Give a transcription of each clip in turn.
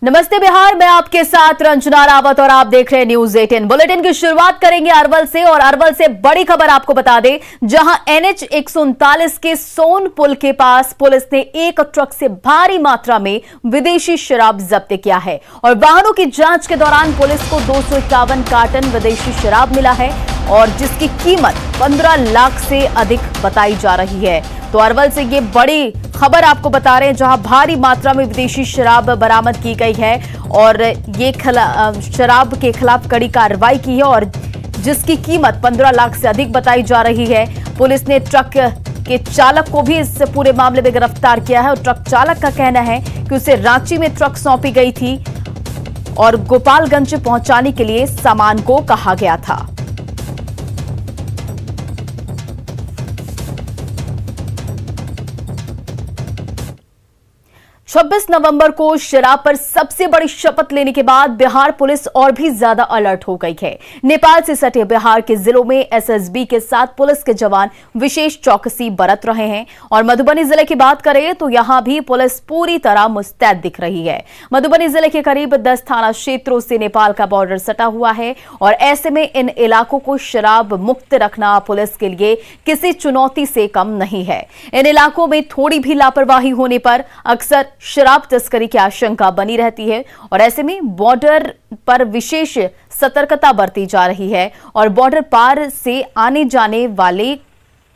नमस्ते बिहार, मैं आपके साथ रंजना रावत और आप देख रहे हैं न्यूज 18। बुलेटिन की शुरुआत करेंगे अरवल से और अरवल से बड़ी खबर आपको बता दें, जहां NH 139 के सोन पुल के पास पुलिस ने एक ट्रक से भारी मात्रा में विदेशी शराब जब्त किया है और वाहनों की जांच के दौरान पुलिस को 251 कार्टन विदेशी शराब मिला है और जिसकी कीमत 15 लाख से अधिक बताई जा रही है। तो अरवल से ये बड़ी खबर आपको बता रहे हैं, जहां भारी मात्रा में विदेशी शराब बरामद की गई है और ये शराब के खिलाफ कड़ी कार्रवाई की है और जिसकी कीमत 15 लाख से अधिक बताई जा रही है। पुलिस ने ट्रक के चालक को भी इस पूरे मामले में गिरफ्तार किया है और ट्रक चालक का कहना है कि उसे रांची में ट्रक सौंपी गई थी और गोपालगंज पहुंचाने के लिए सामान को कहा गया था। 26 नवंबर को शराब पर सबसे बड़ी शपथ लेने के बाद बिहार पुलिस और भी ज्यादा अलर्ट हो गई है। नेपाल से सटे बिहार के जिलों में SSB के साथ पुलिस के जवान विशेष चौकसी बरत रहे हैं और मधुबनी जिले की बात करें तो यहां भी पुलिस पूरी तरह मुस्तैद दिख रही है। मधुबनी जिले के करीब 10 थाना क्षेत्रों से नेपाल का बॉर्डर सटा हुआ है और ऐसे में इन इलाकों को शराब मुक्त रखना पुलिस के लिए किसी चुनौती से कम नहीं है। इन इलाकों में थोड़ी भी लापरवाही होने पर अक्सर शराब तस्करी की आशंका बनी रहती है और ऐसे में बॉर्डर पर विशेष सतर्कता बरती जा रही है और बॉर्डर पार से आने जाने वाले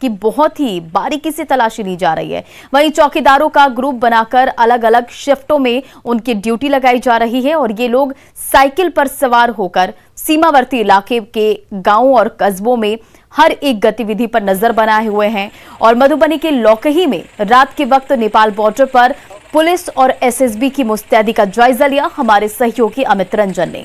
की बहुत ही बारीकी से तलाशी ली जा रही है। वहीं चौकीदारों का ग्रुप बनाकर अलग अलग शिफ्टों में उनकी ड्यूटी लगाई जा रही है और ये लोग साइकिल पर सवार होकर सीमावर्ती इलाके के गांवों और कस्बों में हर एक गतिविधि पर नजर बनाए हुए हैं और मधुबनी के लौकही में रात के वक्त नेपाल बॉर्डर पर पुलिस और SSB की मुस्तैदी का जायजा लिया हमारे सहयोगी अमित रंजन ने।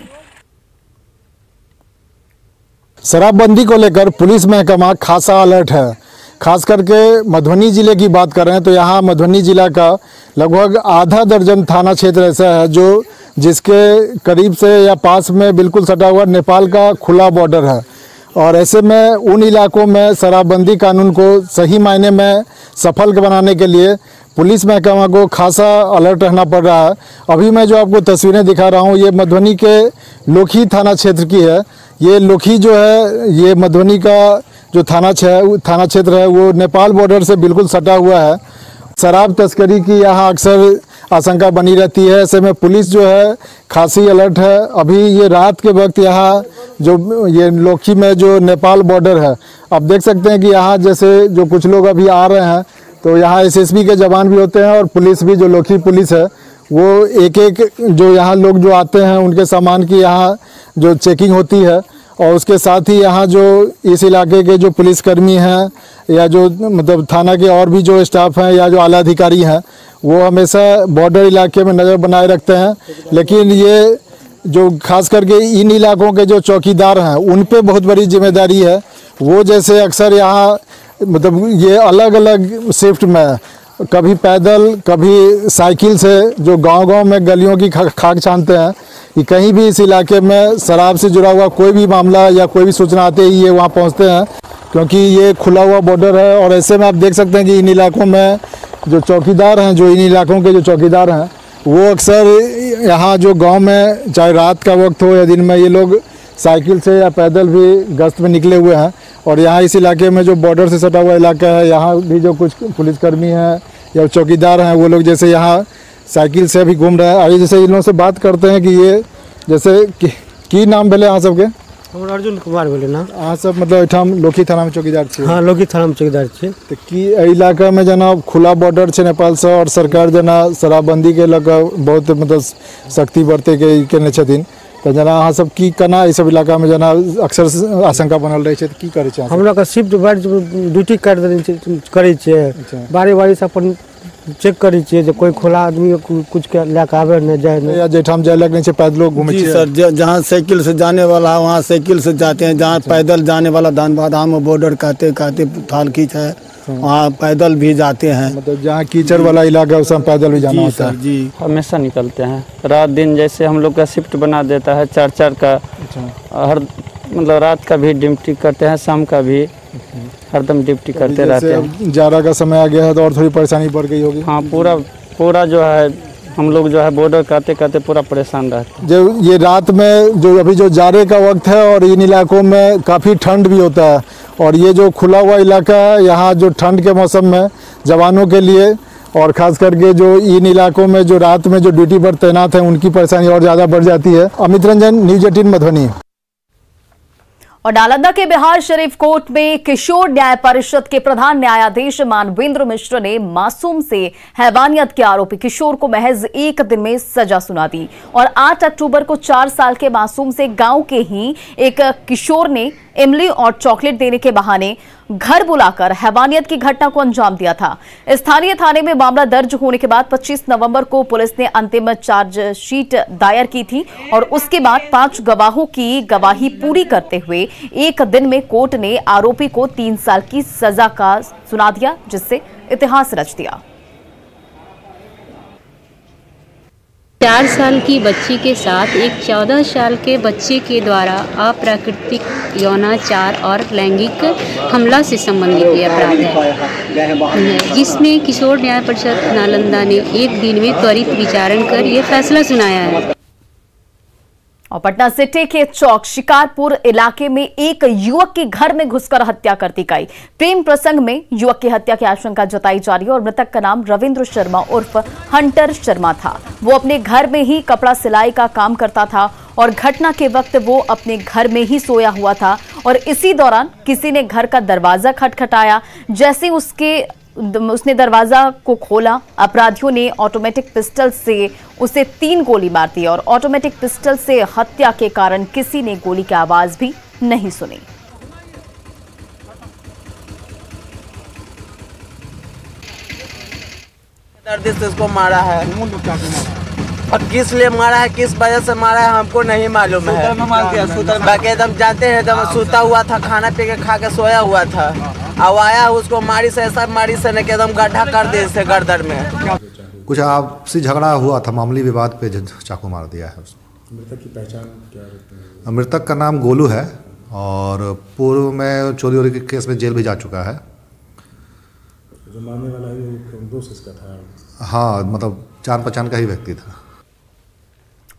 शराबबंदी को लेकर पुलिस महकमा खासा अलर्ट है। खास करके मधुबनी जिले की बात कर रहे हैं तो यहाँ मधुबनी जिला का लगभग आधा दर्जन थाना क्षेत्र ऐसा है जो जिसके करीब से या पास में बिल्कुल सटा हुआ नेपाल का खुला बॉर्डर है और ऐसे में उन इलाकों में शराबबंदी कानून को सही मायने में सफल बनाने के लिए पुलिस महकमा को खासा अलर्ट रहना पड़ रहा है। अभी मैं जो आपको तस्वीरें दिखा रहा हूँ ये मधुबनी के लोखी थाना क्षेत्र की है। ये लोखी जो है ये मधुबनी का जो थाना क्षेत्र है वो नेपाल बॉर्डर से बिल्कुल सटा हुआ है। शराब तस्करी की यहाँ अक्सर आशंका बनी रहती है, ऐसे में पुलिस जो है खासी अलर्ट है। अभी ये रात के वक्त यहाँ जो ये लोखी में जो नेपाल बॉर्डर है आप देख सकते हैं कि यहाँ जैसे जो कुछ लोग अभी आ रहे हैं तो यहाँ SSB के जवान भी होते हैं और पुलिस भी जो लोखी पुलिस है वो एक एक जो यहाँ लोग जो आते हैं उनके सामान की यहाँ जो चेकिंग होती है और उसके साथ ही यहाँ जो इस इलाके के जो पुलिसकर्मी हैं या जो मतलब थाना के और भी जो स्टाफ हैं या जो आला अधिकारी हैं वो हमेशा बॉर्डर इलाके में नज़र बनाए रखते हैं। लेकिन ये जो खास करके इन इलाकों के जो चौकीदार हैं उन पे बहुत बड़ी जिम्मेदारी है। वो जैसे अक्सर यहाँ मतलब ये अलग अलग शिफ्ट में कभी पैदल कभी साइकिल से जो गांव-गांव में गलियों की खाक छानते हैं कि कहीं भी इस इलाके में शराब से जुड़ा हुआ कोई भी मामला या कोई भी सूचना आते ही ये वहाँ पहुँचते हैं क्योंकि ये खुला हुआ बॉर्डर है। और ऐसे में आप देख सकते हैं कि इन इलाकों में जो चौकीदार हैं जो इन इलाकों के जो चौकीदार हैं वो अक्सर यहाँ जो गाँव में चाहे रात का वक्त हो या दिन में ये लोग साइकिल से या पैदल भी गश्त में निकले हुए हैं। और यहाँ इस इलाके में जो बॉर्डर से सटा हुआ इलाका है यहाँ भी जो कुछ पुलिसकर्मी हैं या चौकीदार हैं वो लोग जैसे यहाँ साइकिल से भी घूम रहे हैं। आइए जैसे इन लोगों से बात करते हैं कि ये जैसे की नाम भेले अहाँ सबके? हमर अर्जुन कुमार भेले ना। अहाँ सब मतलब एठाम लोखी थाना में चौकीदार छे? हाँ, लोखी थाना में चौकीदार छे। तो की इलाका में जना खुला बॉर्डर छे नेपाल से और सरकार जना शराबबंदी के लगा बहुत मतलब सख्ती बरते के केने छथिन तो जना अहाँ सब की कना इस सब इलाका में जना अक्सर आशंका बनल रहे छे तो की करे छे? हमरा का शिफ्ट वाइज ड्यूटी कर करे छे, बारी से अपन चेक करी छे जो कोई खुला आदमी कुछ के लेके आवे न जाए न या जेठाम जाए लग नहीं छे पैदल घूमे छे। जी सर, जहाँ साइकिल से जाने वाला है वहाँ साइकिल से जाते हैं, जहाँ पैदल जाने वाला धानबाद बॉर्डर कहते थाल खींच है वहाँ पैदल भी जाते हैं। मतलब जहाँ कीचड़ वाला इलाका है उसमें पैदल भी जाना होता है? जी हमेशा निकलते हैं रात दिन, जैसे हम लोग का शिफ्ट बना देता है 4-4 का। हर मतलब रात का भी ड्यूटी करते हैं, शाम का भी हरदम ड्यूटी करते रहते हैं। जाड़ा का समय आ गया है तो और थोड़ी परेशानी बढ़ गई होगी? हाँ, पूरा जो है हम लोग जो है बॉर्डर काते काते पूरा परेशान रहते हैं। जो ये रात में जो अभी जो जाड़े का वक्त है और इन इलाकों में काफ़ी ठंड भी होता है, और ये जो खुला हुआ इलाका है यहाँ जो ठंड के मौसम में जवानों के लिए और ख़ास करके जो इन इलाकों में जो रात में जो ड्यूटी पर तैनात हैं उनकी परेशानी और ज़्यादा बढ़ जाती है। अमित रंजन, न्यूज़ 18 मधुबनी। और नालंदा के बिहार शरीफ कोर्ट में किशोर न्याय परिषद के प्रधान न्यायाधीश मानवेंद्र मिश्र ने मासूम से हैवानियत के आरोपी किशोर को महज 1 दिन में सजा सुना दी। और 8 अक्टूबर को 4 साल के मासूम से गांव के ही एक किशोर ने इमली और चॉकलेट देने के बहाने घर बुलाकर हैवानियत की घटना को अंजाम दिया था। स्थानीय थाने में मामला दर्ज होने के बाद 25 नवंबर को पुलिस ने अंतिम चार्जशीट दायर की थी और उसके बाद 5 गवाहों की गवाही पूरी करते हुए 1 दिन में कोर्ट ने आरोपी को 3 साल की सजा का सुना दिया, जिससे इतिहास रच दिया। 4 साल की बच्ची के साथ एक 14 साल के बच्चे के द्वारा अप्राकृतिक यौनाचार और लैंगिक हमला से संबंधित ये अपराध है, जिसमें किशोर न्याय परिषद नालंदा ने 1 दिन में त्वरित विचारण कर ये फैसला सुनाया है। और पटना सिटी के चौक शिकारपुर इलाके में एक युवक के घर में घुसकर हत्या कर दी गई। प्रेम प्रसंग में युवक की हत्या की आशंका जताई जा रही है और मृतक का नाम रविंद्र शर्मा उर्फ हंटर शर्मा था। वो अपने घर में ही कपड़ा सिलाई का काम करता था और घटना के वक्त वो अपने घर में ही सोया हुआ था और इसी दौरान किसी ने घर का दरवाजा खटखटाया। जैसे उसने दरवाजा को खोला, अपराधियों ने ऑटोमेटिक पिस्टल से उसे 3 गोली मार दी और ऑटोमेटिक पिस्टल से हत्या के कारण किसी ने गोली की आवाज भी नहीं सुनी। दर्द से इसको मारा है और किस लिए मारा है, किस वजह से मारा है हमको नहीं मालूम है। बाकी एकदम जानते हैं, एकदम सूता हुआ था, खाना पी के खा के सोया हुआ था। अब आया उसको मारी से ऐसा मारी से ने एकदम गड्ढा कर दे इससे गर्दन में। कुछ आपसी झगड़ा हुआ था, मामूली विवाद पे चाकू मार दिया है उसको। मृतक की पहचान क्या है? मृतक का नाम गोलू है और पूर्व में चोरी वोरी के केस में जेल भी जा चुका है। जो मारने वाला है वो दोस्त इसका था? हाँ, मतलब जान पहचान का ही व्यक्ति था।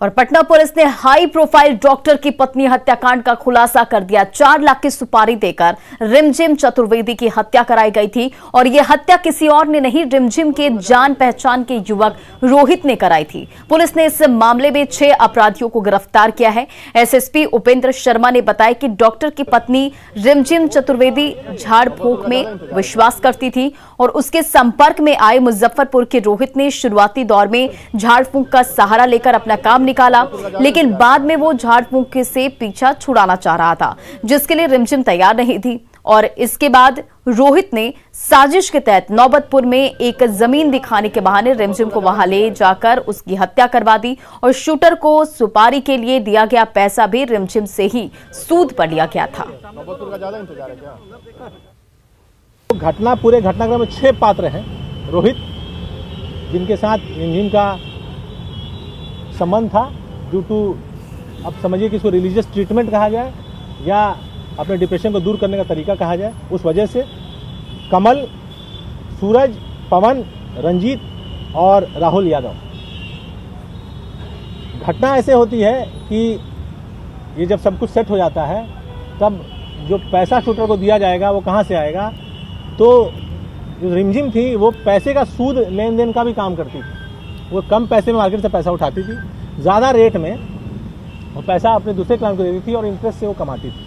और पटना पुलिस ने हाई प्रोफाइल डॉक्टर की पत्नी हत्याकांड का खुलासा कर दिया। 4 लाख की सुपारी देकर रिमझिम चतुर्वेदी की हत्या कराई गई थी और यह हत्या किसी और ने नहीं, रिमझिम के जान पहचान के युवक रोहित ने कराई थी। पुलिस ने इस मामले में 6 अपराधियों को गिरफ्तार किया है। एसएसपी उपेंद्र शर्मा ने बताया कि डॉक्टर की पत्नी रिमझिम चतुर्वेदी झाड़ फूंक में विश्वास करती थी और उसके संपर्क में आए मुजफ्फरपुर के रोहित ने शुरुआती दौर में झाड़ फूंक का सहारा लेकर अपना काम निकाला, लेकिन बाद में वो झाड़ फूंक से पीछा छुड़ाना चाह रहा था, जिसके लिए रिमझिम तैयार नहीं थी। और इसके बाद रोहित ने साजिश के तहत नौबतपुर में एक जमीन दिखाने के बहाने रिमझिम को वहां ले जाकर उसकी हत्या करवा दी और शूटर को सुपारी के लिए दिया गया पैसा भी रिमझिम से ही सूद पर लिया गया था। पूरे घटनाक्रम में 6 पात्र हैं। रोहित, जिनके साथ रिमझिम का संबंध था, ड्यू टू अब समझिए कि इसको रिलीजियस ट्रीटमेंट कहा जाए या अपने डिप्रेशन को दूर करने का तरीका कहा जाए, उस वजह से कमल, सूरज, पवन, रंजीत और राहुल यादव। घटना ऐसे होती है कि ये जब सब कुछ सेट हो जाता है तब जो पैसा शूटर को दिया जाएगा वो कहाँ से आएगा, तो जो रिमझिम थी वो पैसे का सूद लेन देन का भी काम करती थी। वो कम पैसे में मार्केट से पैसा उठाती थी, ज़्यादा रेट में वो पैसा अपने दूसरे क्लाइंट को देती थी और इंटरेस्ट से वो कमाती थी।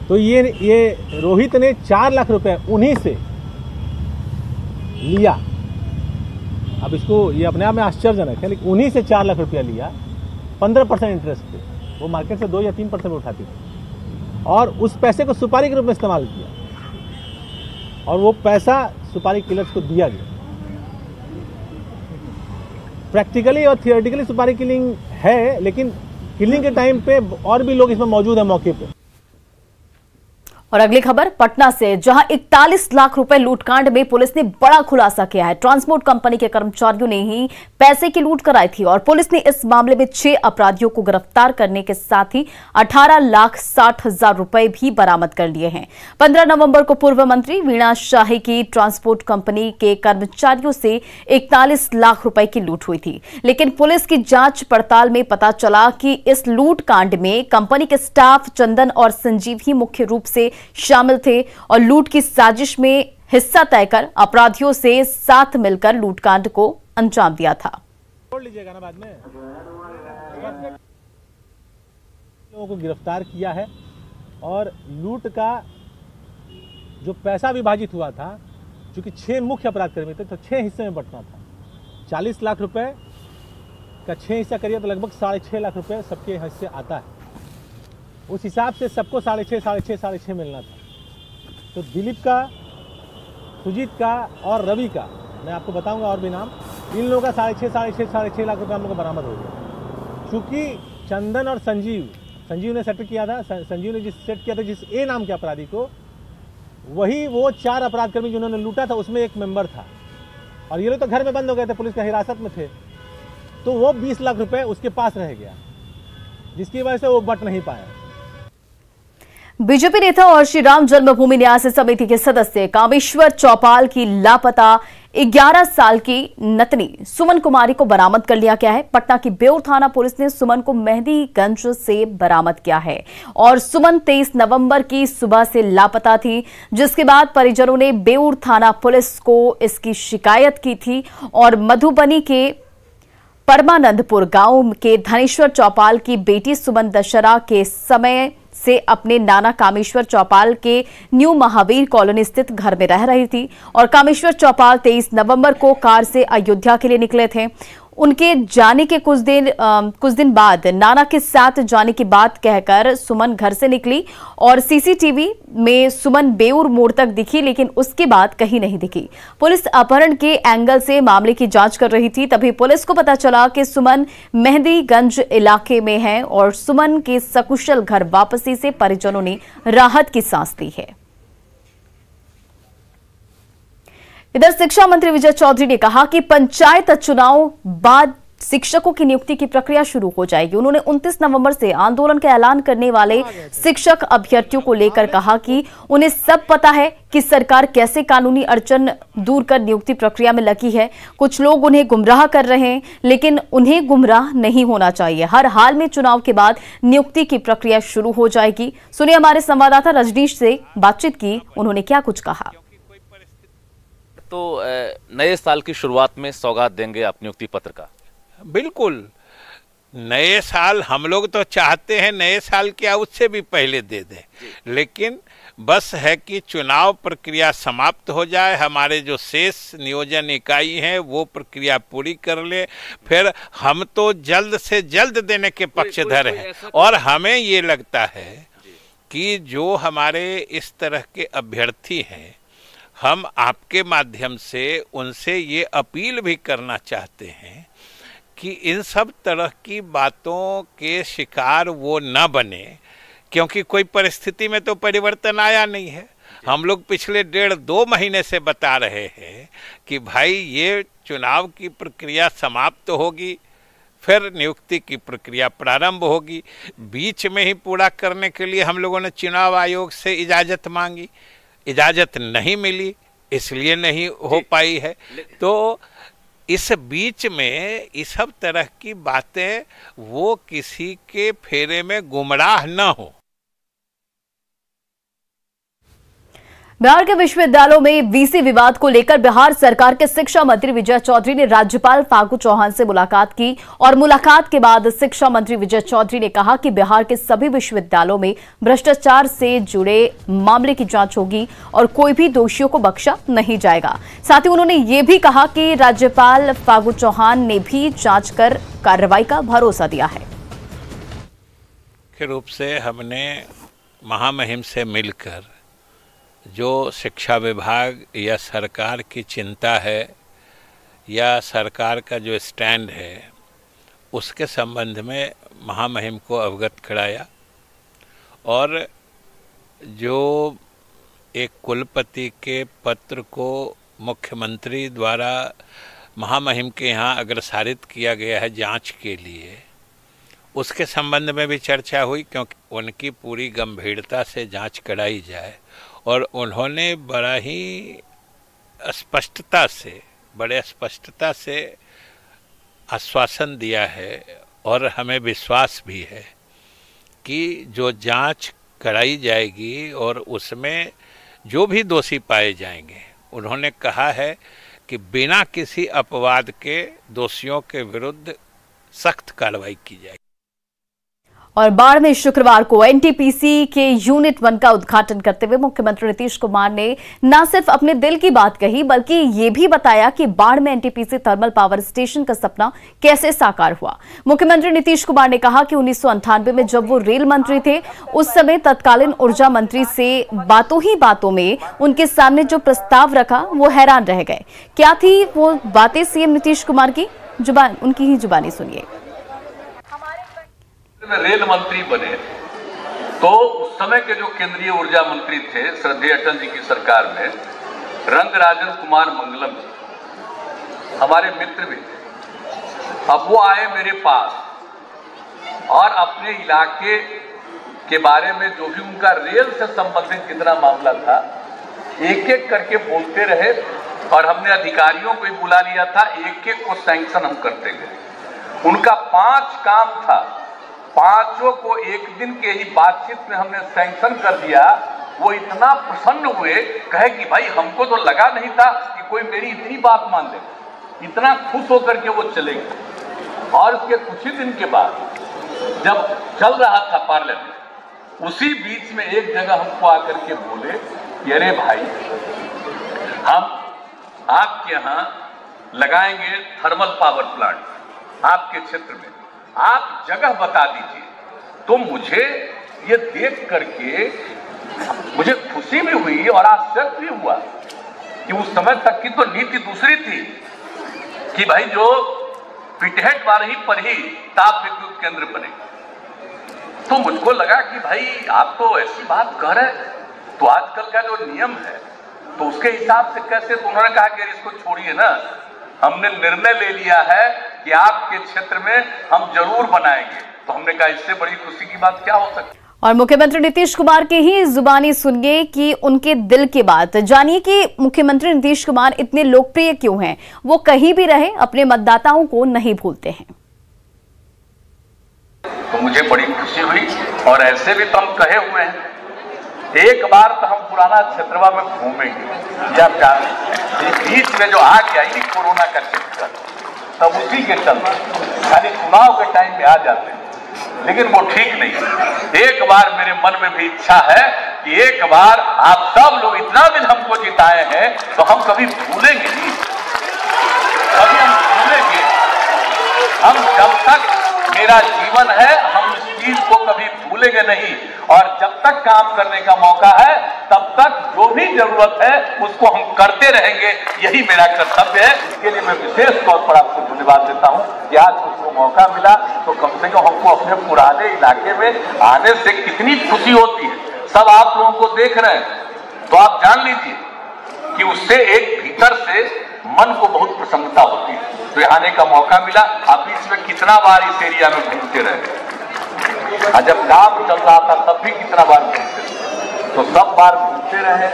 तो ये रोहित ने 4 लाख रुपए उन्हीं से लिया। अब इसको ये अपने आप में आश्चर्यजनक है, लेकिन उन्हीं से 4 लाख रुपया लिया 15% इंटरेस्ट पे। वो मार्केट से 2 या 3% में उठाती थी और उस पैसे को सुपारी के रूप में इस्तेमाल किया और वो पैसा सुपारी किलर्स को दिया गया। प्रैक्टिकली और थियोरेटिकली सुपारी किलिंग है, लेकिन किलिंग के टाइम पे और भी लोग इसमें मौजूद हैं मौके पे। और अगली खबर पटना से, जहां 41 लाख रुपए लूटकांड में पुलिस ने बड़ा खुलासा किया है। ट्रांसपोर्ट कंपनी के कर्मचारियों ने ही पैसे की लूट कराई थी और पुलिस ने इस मामले में 6 अपराधियों को गिरफ्तार करने के साथ ही 18,60,000 रुपए भी बरामद कर लिए हैं। 15 नवंबर को पूर्व मंत्री वीणा शाही की ट्रांसपोर्ट कंपनी के कर्मचारियों से 41 लाख रुपए की लूट हुई थी, लेकिन पुलिस की जांच पड़ताल में पता चला कि इस लूट कांड में कंपनी के स्टाफ चंदन और संजीव ही मुख्य रूप से शामिल थे और लूट की साजिश में हिस्सा तय कर अपराधियों से साथ मिलकर लूटकांड को अंजाम दिया था। छोड़ लीजिएगा ना बाद में। लोगों को गिरफ्तार किया है और लूट का जो पैसा विभाजित हुआ था, चूंकि 6 मुख्य अपराध कर्मी थे तो 6 हिस्से में बंटना था। 40 लाख रुपए का 6 हिस्सा करिए तो लगभग 6.5 लाख रुपए सबके हिस्से आता है। उस हिसाब से सबको 6.5 मिलना था। तो दिलीप का, सुजीत का और रवि का मैं आपको बताऊंगा और भी नाम, इन लोगों का 6.5 लाख रुपए हम लोग को बरामद हो गया। चूंकि चंदन और संजीव ने सेट किया था, संजीव ने सेट किया था जिस ए नाम के अपराधी को, वही वो 4 अपराध कर्मी जिन्होंने लूटा था उसमें एक मेंबर था और ये लोग तो घर में बंद हो गए थे, पुलिस की हिरासत में थे। तो वो 20 लाख रुपए उसके पास रह गया, जिसकी वजह से वो बट नहीं पाया। बीजेपी नेता और श्री राम जन्मभूमि न्यास समिति के सदस्य कामेश्वर चौपाल की लापता 11 साल की नतनी सुमन कुमारी को बरामद कर लिया गया है। पटना की बेउर थाना पुलिस ने सुमन को मेहंदीगंज से बरामद किया है और सुमन 23 नवंबर की सुबह से लापता थी, जिसके बाद परिजनों ने बेउर थाना पुलिस को इसकी शिकायत की थी और मधुबनी के परमानंदपुर गांव के धनेश्वर चौपाल की बेटी सुमन दशहरा के समय से अपने नाना कामेश्वर चौपाल के न्यू महावीर कॉलोनी स्थित घर में रह रही थी और कामेश्वर चौपाल 23 नवंबर को कार से अयोध्या के लिए निकले थे। उनके जाने के कुछ दिन बाद नाना के साथ जाने की बात कहकर सुमन घर से निकली और सीसीटीवी में सुमन बेउर मोड़ तक दिखी, लेकिन उसके बाद कहीं नहीं दिखी। पुलिस अपहरण के एंगल से मामले की जांच कर रही थी, तभी पुलिस को पता चला कि सुमन मेहंदीगंज इलाके में है और सुमन के सकुशल घर वापसी से परिजनों ने राहत की सांस ली है। इधर शिक्षा मंत्री विजय चौधरी ने कहा कि पंचायत चुनाव बाद शिक्षकों की नियुक्ति की प्रक्रिया शुरू हो जाएगी। उन्होंने 29 नवंबर से आंदोलन का ऐलान करने वाले शिक्षक अभ्यर्थियों को लेकर कहा कि उन्हें सब पता है कि सरकार कैसे कानूनी अड़चन दूर कर नियुक्ति प्रक्रिया में लगी है। कुछ लोग उन्हें गुमराह कर रहे हैं, लेकिन उन्हें गुमराह नहीं होना चाहिए। हर हाल में चुनाव के बाद नियुक्ति की प्रक्रिया शुरू हो जाएगी। सुनिए हमारे संवाददाता रजनीश से बातचीत की, उन्होंने क्या कुछ कहा। तो नए साल की शुरुआत में सौगात देंगे आप नियुक्ति पत्र का? बिल्कुल, नए साल हम लोग तो चाहते हैं नए साल क्या उससे भी पहले दे दें, लेकिन बस है कि चुनाव प्रक्रिया समाप्त हो जाए, हमारे जो शेष नियोजन इकाई हैं वो प्रक्रिया पूरी कर ले, फिर हम तो जल्द से जल्द देने के पक्षधर हैं। और हमें ये लगता है कि जो हमारे इस तरह के अभ्यर्थी हैं, हम आपके माध्यम से उनसे ये अपील भी करना चाहते हैं कि इन सब तरह की बातों के शिकार वो न बने, क्योंकि कोई परिस्थिति में तो परिवर्तन आया नहीं है। हम लोग पिछले 1.5-2 महीने से बता रहे हैं कि भाई ये चुनाव की प्रक्रिया समाप्त होगी, फिर नियुक्ति की प्रक्रिया प्रारंभ होगी। बीच में ही पूरा करने के लिए हम लोगों ने चुनाव आयोग से इजाज़त मांगी, इजाज़त नहीं मिली, इसलिए नहीं हो पाई है। तो इस बीच में इस सब तरह की बातें वो किसी के फेरे में गुमराह न हो। बिहार के विश्वविद्यालयों में वीसी विवाद को लेकर बिहार सरकार के शिक्षा मंत्री विजय चौधरी ने राज्यपाल फागू चौहान से मुलाकात की और मुलाकात के बाद शिक्षा मंत्री विजय चौधरी ने कहा कि बिहार के सभी विश्वविद्यालयों में भ्रष्टाचार से जुड़े मामले की जांच होगी और कोई भी दोषियों को बख्शा नहीं जाएगा। साथ ही उन्होंने ये भी कहा कि राज्यपाल फागू चौहान ने भी जांच कर कार्रवाई का भरोसा दिया है। मुख्य रूप से हमने महामहिम से मिलकर जो शिक्षा विभाग या सरकार की चिंता है या सरकार का जो स्टैंड है उसके संबंध में महामहिम को अवगत कराया और जो एक कुलपति के पत्र को मुख्यमंत्री द्वारा महामहिम के यहाँ अग्रसारित किया गया है जांच के लिए, उसके संबंध में भी चर्चा हुई, क्योंकि उनकी पूरी गंभीरता से जांच कराई जाए। और उन्होंने बड़े स्पष्टता से आश्वासन दिया है और हमें विश्वास भी है कि जो जांच कराई जाएगी और उसमें जो भी दोषी पाए जाएंगे, उन्होंने कहा है कि बिना किसी अपवाद के दोषियों के विरुद्ध सख्त कार्रवाई की जाएगी। और बाढ़ में शुक्रवार को एनटीपीसी के यूनिट 1 का उद्घाटन करते हुए मुख्यमंत्री नीतीश कुमार ने न सिर्फ अपने दिल की बात कही, बल्कि ये भी बताया कि बाढ़ में एनटीपीसी थर्मल पावर स्टेशन का सपना कैसे साकार हुआ। मुख्यमंत्री नीतीश कुमार ने कहा कि 1998 में जब वो रेल मंत्री थे, उस समय तत्कालीन ऊर्जा मंत्री से बातों ही बातों में उनके सामने जो प्रस्ताव रखा, वो हैरान रह गए। क्या थी वो बातें सीएम नीतीश कुमार की जुबान, उनकी ही जुबानी सुनिए। में रेल मंत्री बने तो उस समय के जो केंद्रीय ऊर्जा मंत्री थे श्रद्धेय अटल जी की सरकार में रंगराजन कुमार मंगलम जी हमारे मित्र भी थे। अब वो आए मेरे पास और अपने इलाके के बारे में जो भी उनका रेल से संबंधित जितना मामला था एक एक करके बोलते रहे और हमने अधिकारियों को भी बुला लिया था, एक एक को सैंक्शन हम करते गए। उनका 5 काम था, 5 को एक दिन के ही बातचीत में हमने सैंक्शन कर दिया। वो इतना प्रसन्न हुए, कहे कि भाई हमको तो लगा नहीं था कि कोई मेरी इतनी बात मान ले। इतना खुश होकर के वो चले गए। और उसके कुछ ही दिन के बाद जब चल रहा था पार्लियामेंट, उसी बीच में एक जगह हमको आकर के बोले कि अरे भाई, हम आपके यहाँ लगाएंगे थर्मल पावर प्लांट आपके क्षेत्र में, आप जगह बता दीजिए। तो मुझे ये देख करके मुझे खुशी भी हुई और आश्चर्य भी हुआ कि उस समय तक की तो नीति दूसरी थी कि भाई जो पिटहेट वाली पर ही ताप विद्युत केंद्र बने। तो मुझको लगा कि भाई आप तो ऐसी बात कह रहे, तो आजकल का जो नियम है तो उसके हिसाब से कैसे। तो उन्होंने कहा कि इसको छोड़िए ना, हमने निर्णय ले लिया है कि आपके क्षेत्र में हम जरूर बनाएंगे। तो हमने कहा इससे बड़ी खुशी की बात क्या हो सकती है। और मुख्यमंत्री नीतीश कुमार के ही जुबानी सुनिए कि उनके दिल की बात। जानिए कि मुख्यमंत्री नीतीश कुमार इतने लोकप्रिय क्यों हैं। वो कहीं भी रहे अपने मतदाताओं को नहीं भूलते हैं। तो मुझे बड़ी खुशी हुई और ऐसे भी तो हम कहे हुए हैं, एक बार तो हम पुराना क्षेत्रवा में घूमेंगे। या बीच में जो आ गया ही कोरोना का चक्कर, तब उसी के चलते खाली चुनाव के टाइम में आ जाते हैं, लेकिन वो ठीक नहीं। एक बार मेरे मन में भी इच्छा है कि एक बार आप सब लोग इतना दिन हमको जिताए हैं तो हम कभी भूलेंगे नहीं, कभी हम भूलेंगे। हम जब तक मेरा जीवन है हम इस चीज को कभी भूलेंगे नहीं। और जब तक काम करने का मौका है तब तक जो भी जरूरत है उसको हम करते रहेंगे, यही मेरा कर्तव्य है। इसके लिए मैं विशेष तौर पर आपको धन्यवाद देता हूं कि आज उसको मौका मिला। तो कम से कम हमको अपने पुराने इलाके में आने से कितनी खुशी होती है। सब आप लोगों को देख रहे हैं तो आप जान लीजिए कि उससे एक भीतर से मन को बहुत प्रसन्नता होती है। तो यहाँ आने का मौका मिला। आप इसमें कितना बार इस एरिया में घूमते रहे, जब काम चल रहा था तब भी कितना बार घूमते रहे, तो सब बार घूमते रहे।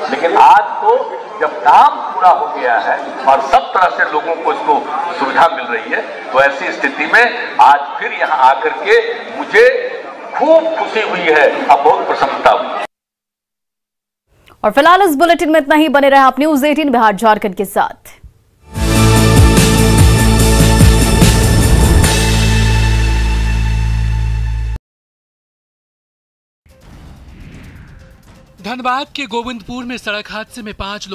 लेकिन आज तो जब काम पूरा हो गया है और सब तरह से लोगों को इसको सुविधा मिल रही है, तो ऐसी स्थिति में आज फिर यहाँ आकर के मुझे खूब खुशी हुई है और बहुत प्रसन्नता हुई। और फिलहाल इस बुलेटिन में इतना ही। बने रहे आप न्यूज़ 18 बिहार झारखंड के साथ। धनबाद के गोविंदपुर में सड़क हादसे में 5 लोग